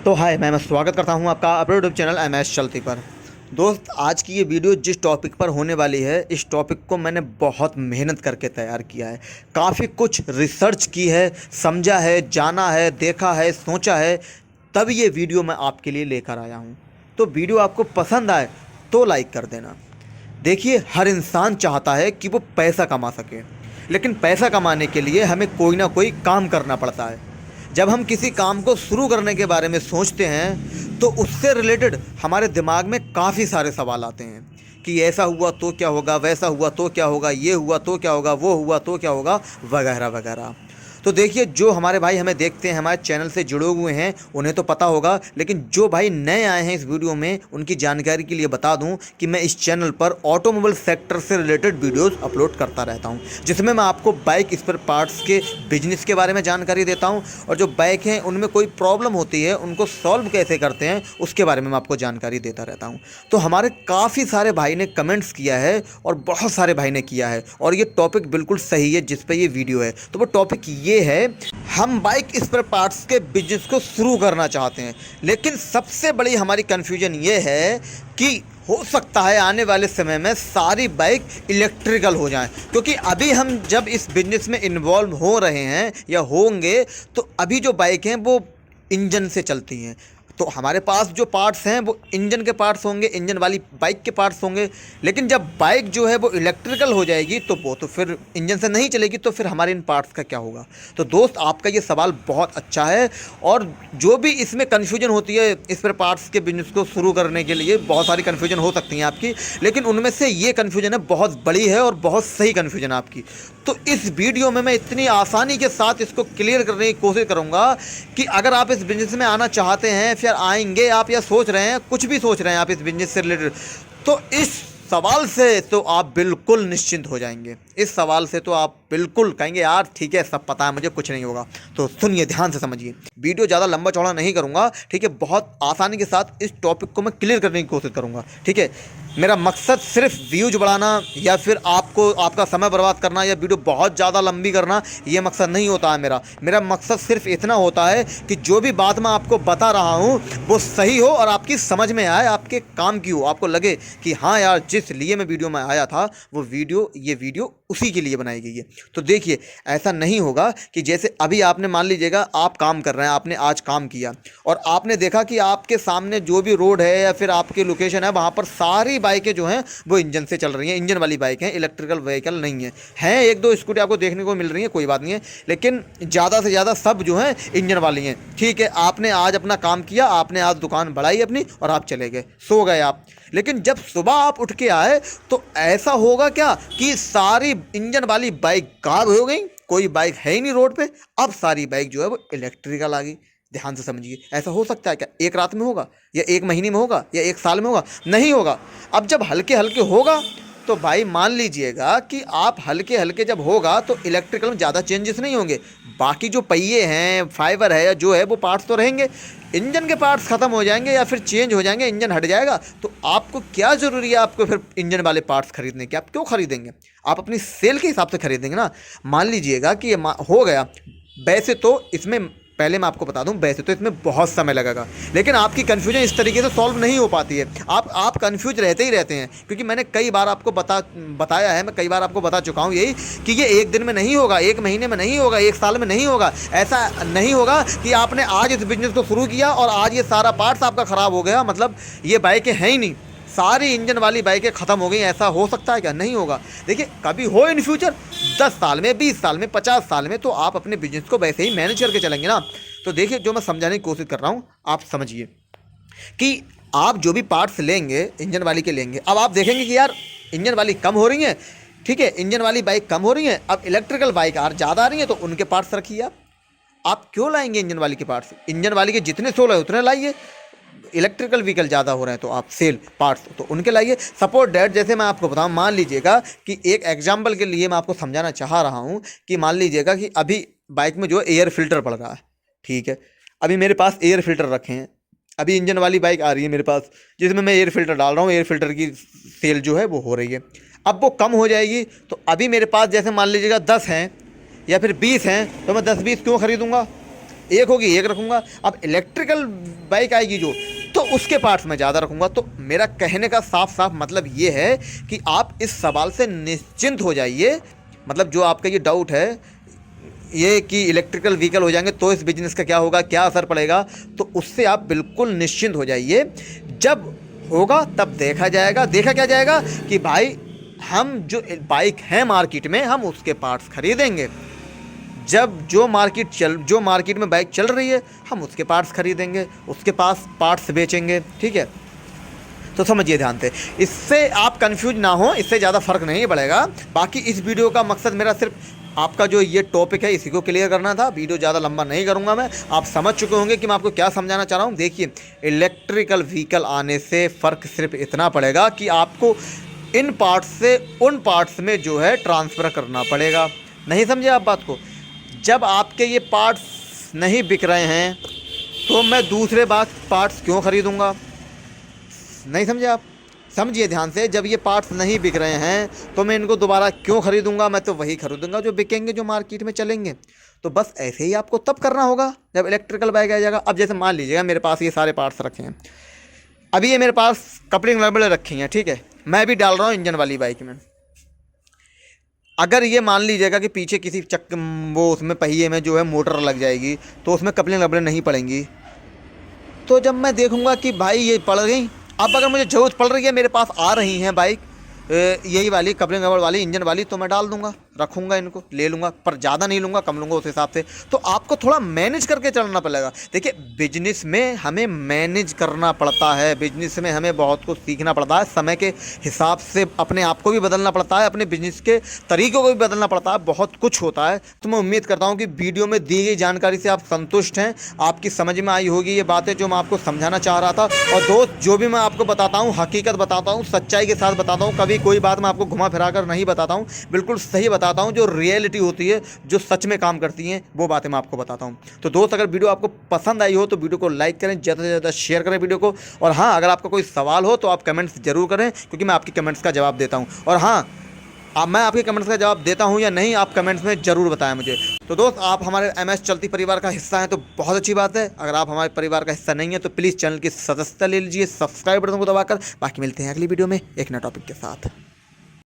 तो हाय, मैं स्वागत करता हूं आपका अपने यूट्यूब चैनल MS चलती पर। दोस्त, आज की ये वीडियो जिस टॉपिक पर होने वाली है, इस टॉपिक को मैंने बहुत मेहनत करके तैयार किया है। काफ़ी कुछ रिसर्च की है, समझा है, जाना है, देखा है, सोचा है, तब ये वीडियो मैं आपके लिए लेकर आया हूँ। तो वीडियो आपको पसंद आए तो लाइक कर देना। देखिए, हर इंसान चाहता है कि वो पैसा कमा सके, लेकिन पैसा कमाने के लिए हमें कोई ना कोई काम करना पड़ता है। जब हम किसी काम को शुरू करने के बारे में सोचते हैं तो उससे रिलेटेड हमारे दिमाग में काफ़ी सारे सवाल आते हैं कि ऐसा हुआ तो क्या होगा, वैसा हुआ तो क्या होगा, ये हुआ तो क्या होगा, वो हुआ तो क्या होगा, वगैरह वगैरह। तो देखिए, जो हमारे भाई हमें देखते हैं, हमारे चैनल से जुड़े हुए हैं, उन्हें तो पता होगा, लेकिन जो भाई नए आए हैं इस वीडियो में, उनकी जानकारी के लिए बता दूं कि मैं इस चैनल पर ऑटोमोबाइल सेक्टर से रिलेटेड वीडियोस अपलोड करता रहता हूं, जिसमें मैं आपको बाइक स्पेयर पार्ट्स के बिजनेस के बारे में जानकारी देता हूं, और जो बाइक हैं उनमें कोई प्रॉब्लम होती है उनको सॉल्व कैसे करते हैं उसके बारे में मैं आपको जानकारी देता रहता हूँ। तो हमारे काफ़ी सारे भाई ने कमेंट्स किया है और बहुत सारे भाई ने किया है, और ये टॉपिक बिल्कुल सही है जिस पर ये वीडियो है। तो वो टॉपिक ये है, हम बाइक स्पेयर पार्ट्स के बिजनेस को शुरू करना चाहते हैं, लेकिन सबसे बड़ी हमारी कन्फ्यूजन ये है कि हो सकता है आने वाले समय में सारी बाइक इलेक्ट्रिकल हो जाएं, क्योंकि अभी हम जब इस बिजनेस में इन्वॉल्व हो रहे हैं या होंगे, तो अभी जो बाइक हैं वो इंजन से चलती हैं। तो हमारे पास जो पार्ट्स हैं वो इंजन के पार्ट्स होंगे, इंजन वाली बाइक के पार्ट्स होंगे। लेकिन जब बाइक जो है वो इलेक्ट्रिकल हो जाएगी तो वो तो फिर इंजन से नहीं चलेगी, तो फिर हमारे इन पार्ट्स का क्या होगा। तो दोस्त, आपका ये सवाल बहुत अच्छा है, और जो भी इसमें कन्फ्यूजन होती है स्पेयर पार्ट्स के बिजनेस को शुरू करने के लिए, बहुत सारी कन्फ्यूजन हो सकती हैं आपकी, लेकिन उनमें से ये कन्फ्यूजन है बहुत बड़ी है और बहुत सही कन्फ्यूजन है आपकी। तो इस वीडियो में मैं इतनी आसानी के साथ इसको क्लियर करने की कोशिश करूँगा कि अगर आप इस बिजनेस में आना चाहते हैं, फिर आएंगे आप, या सोच रहे हैं, कुछ भी सोच रहे हैं आप इस बिजनेस से रिलेटेड, तो इस सवाल से तो आप बिल्कुल निश्चिंत हो जाएंगे। इस सवाल से तो आप बिल्कुल कहेंगे यार ठीक है, सब पता है मुझे, कुछ नहीं होगा। तो सुनिए, ध्यान से समझिए, वीडियो ज़्यादा लंबा चौड़ा नहीं करूँगा, ठीक है। बहुत आसानी के साथ इस टॉपिक को मैं क्लियर करने की कोशिश करूँगा, ठीक है। मेरा मकसद सिर्फ व्यूज बढ़ाना या फिर आपको आपका समय बर्बाद करना या वीडियो बहुत ज़्यादा लंबी करना, ये मकसद नहीं होता है मेरा मकसद सिर्फ इतना होता है कि जो भी बात मैं आपको बता रहा हूँ वो सही हो और आपकी समझ में आए, आपके काम की हो, आपको लगे कि हाँ यार, जिस लिए मैं वीडियो में आया था वो ये वीडियो उसी के लिए बनाई गई है। तो देखिए, ऐसा नहीं होगा कि जैसे अभी आपने, मान लीजिएगा आप काम कर रहे हैं, आपने आज काम किया और आपने देखा कि आपके सामने जो भी रोड है या फिर आपकी लोकेशन है, वहाँ पर सारी बाइकें जो हैं वो इंजन से चल रही हैं, इंजन वाली बाइक हैं, इलेक्ट्रिकल व्हीकल नहीं हैं। एक दो स्कूटी आपको देखने को मिल रही है, कोई बात नहीं है, लेकिन ज़्यादा से ज़्यादा सब जो हैं इंजन वाली हैं, ठीक है। आपने आज अपना काम किया, आपने आज दुकान बढ़ाई अपनी और आप चले गए, सो गए आप। लेकिन जब सुबह आप उठ के आए तो ऐसा होगा क्या कि सारी इंजन वाली बाइक गायब हो गई, कोई बाइक है ही नहीं रोड पे, अब सारी बाइक जो है वो इलेक्ट्रिकल आ गई। ध्यान से समझिए, ऐसा हो सकता है क्या? एक रात में होगा, या एक महीने में होगा, या एक साल में होगा? नहीं होगा। अब जब हल्के हल्के होगा तो भाई मान लीजिएगा कि आप हल्के हल्के जब होगा तो इलेक्ट्रिकल में ज़्यादा चेंजेस नहीं होंगे, बाकी जो पहिए हैं, फाइबर है, या जो है वो पार्ट्स तो रहेंगे। इंजन के पार्ट्स ख़त्म हो जाएंगे या फिर चेंज हो जाएंगे, इंजन हट जाएगा, तो आपको क्या ज़रूरी है आपको फिर इंजन वाले पार्ट्स खरीदने की? आप क्यों खरीदेंगे? आप अपनी सेल के हिसाब से खरीदेंगे ना। मान लीजिएगा कि ये हो गया, वैसे तो इसमें, पहले मैं आपको बता दूं, वैसे तो इसमें बहुत समय लगेगा, लेकिन आपकी कन्फ्यूजन इस तरीके से सॉल्व नहीं हो पाती है। आप कन्फ्यूज रहते ही रहते हैं, क्योंकि मैंने कई बार आपको बताया है, मैं कई बार आपको बता चुका हूं यही कि ये एक दिन में नहीं होगा, एक महीने में नहीं होगा, एक साल में नहीं होगा। ऐसा नहीं होगा कि आपने आज इस बिजनेस को शुरू किया और आज ये सारा पार्ट्स आपका ख़राब हो गया, मतलब ये बाइकें हैं ही नहीं, सारी इंजन वाली बाइकें ख़त्म हो गई। ऐसा हो सकता है क्या? नहीं होगा। देखिए, कभी हो इन फ्यूचर, 10 साल में, 20 साल में, 50 साल में, तो आप अपने बिजनेस को वैसे ही मैनेज करके चलेंगे ना। तो देखिए, जो मैं समझाने की कोशिश कर रहा हूँ, आप समझिए कि आप जो भी पार्ट्स लेंगे इंजन वाली के लेंगे, अब आप देखेंगे कि यार इंजन वाली कम हो रही है, ठीक है, इंजन वाली बाइक कम हो रही है, अब इलेक्ट्रिकल बाइक और ज़्यादा आ रही है, तो उनके पार्ट्स रखिए। आप क्यों लाएंगे इंजन वाली के पार्ट्स? इंजन वाली के जितने सोल है उतने लाइए। इलेक्ट्रिकल व्हीकल ज़्यादा हो रहे हैं तो आप सेल पार्ट्स तो उनके लाइए। सपोर्ट डैट, जैसे मैं आपको बताऊं, मान लीजिएगा कि एक एग्जांपल के लिए मैं आपको समझाना चाह रहा हूं कि मान लीजिएगा कि अभी बाइक में जो एयर फिल्टर पड़ रहा है, ठीक है, अभी मेरे पास एयर फिल्टर रखे हैं, अभी इंजन वाली बाइक आ रही है मेरे पास जिसमें मैं एयर फिल्टर डाल रहा हूँ, एयर फिल्टर की सेल जो है वो हो रही है। अब वो कम हो जाएगी, तो अभी मेरे पास जैसे मान लीजिएगा 10 हैं या फिर 20 हैं, तो मैं 10-20 क्यों ख़रीदूँगा? एक होगी एक रखूँगा। अब इलेक्ट्रिकल बाइक आएगी जो, तो उसके पार्ट्स मैं ज़्यादा रखूँगा। तो मेरा कहने का साफ साफ मतलब ये है कि आप इस सवाल से निश्चिंत हो जाइए। मतलब जो आपका ये डाउट है ये कि इलेक्ट्रिकल व्हीकल हो जाएंगे तो इस बिज़नेस का क्या होगा, क्या असर पड़ेगा, तो उससे आप बिल्कुल निश्चिंत हो जाइए। जब होगा तब देखा जाएगा। देखा क्या जाएगा कि भाई हम जो बाइक है मार्केट में, हम उसके पार्ट्स खरीदेंगे। जब जो मार्केट में बाइक चल रही है, हम उसके पार्ट्स खरीदेंगे, उसके पास पार्ट्स बेचेंगे। ठीक है, तो समझिए ध्यान से, इससे आप कंफ्यूज ना हो, इससे ज़्यादा फ़र्क नहीं पड़ेगा। बाकी इस वीडियो का मकसद मेरा सिर्फ आपका जो ये टॉपिक है इसी को क्लियर करना था। वीडियो ज़्यादा लंबा नहीं करूँगा मैं। आप समझ चुके होंगे कि मैं आपको क्या समझाना चाह रहा हूँ। देखिए, इलेक्ट्रिकल व्हीकल आने से फ़र्क सिर्फ इतना पड़ेगा कि आपको इन पार्ट्स से उन पार्ट्स में जो है ट्रांसफ़र करना पड़ेगा। नहीं समझे आप बात को? जब आपके ये पार्ट्स नहीं बिक रहे हैं तो मैं दूसरे पार्ट्स क्यों ख़रीदूँगा? नहीं समझे आप? समझिए ध्यान से, जब ये पार्ट्स नहीं बिक रहे हैं तो मैं इनको दोबारा क्यों ख़रीदूँगा? मैं तो वही ख़रीदूँगा जो बिकेंगे, जो मार्केट में चलेंगे। तो बस ऐसे ही आपको तब करना होगा जब इलेक्ट्रिकल बाइक आ जाएगा। अब जैसे मान लीजिएगा मेरे पास ये सारे पार्ट्स रखे हैं, अभी ये मेरे पास कपलिंग रबड़ रखी हैं, ठीक है, मैं भी डाल रहा हूँ इंजन वाली बाइक में। अगर ये मान लीजिएगा कि पीछे किसी वो उसमें पहिए में जो है मोटर लग जाएगी तो उसमें कपलिंग रबड़ नहीं पड़ेंगी। तो जब मैं देखूंगा कि भाई ये पड़ गई, अब अगर मुझे ज़रूरत पड़ रही है, मेरे पास आ रही हैं बाइक यही वाली कपलिंग रबड़ वाली इंजन वाली, तो मैं डाल दूंगा, रखूंगा, इनको ले लूँगा, पर ज़्यादा नहीं लूँगा, कम लूँगा उस हिसाब से। तो आपको थोड़ा मैनेज करके चलना पड़ेगा। देखिए, बिजनेस में हमें मैनेज करना पड़ता है, बिजनेस में हमें बहुत कुछ सीखना पड़ता है, समय के हिसाब से अपने आप को भी बदलना पड़ता है, अपने बिजनेस के तरीक़ों को भी बदलना पड़ता है, बहुत कुछ होता है। तो मैं उम्मीद करता हूँ कि वीडियो में दी गई जानकारी से आप संतुष्ट हैं, आपकी समझ में आई होगी ये बातें जो मैं आपको समझाना चाह रहा था। और दोस्त, जो भी मैं आपको बताता हूँ हकीकत बताता हूँ, सच्चाई के साथ बताता हूँ, कभी कोई बात मैं आपको घुमा फिरा कर नहीं बताता हूँ, बिल्कुल सही बताता हूँ। जो रियलिटी होती है, जो सच में काम करती हैं, वो बातें मैं आपको बताता हूँ। तो दोस्त, अगर वीडियो आपको पसंद आई हो तो वीडियो को लाइक करें, ज़्यादा से ज़्यादा शेयर करें वीडियो को। और हाँ, अगर आपका कोई सवाल हो तो आप कमेंट्स जरूर करें, क्योंकि मैं आपकी कमेंट्स का जवाब देता हूँ। और हाँ, अब मैं आपके कमेंट्स का जवाब देता हूँ या नहीं, आप कमेंट्स में ज़रूर बताएं मुझे। तो दोस्त, आप हमारे MS चलती परिवार का हिस्सा हैं तो बहुत अच्छी बात है। अगर आप हमारे परिवार का हिस्सा नहीं है तो प्लीज़ चैनल की सदस्यता ले लीजिए, सब्सक्राइब बटन को दबाकर। बाकी मिलते हैं अगली वीडियो में एक नए टॉपिक के साथ।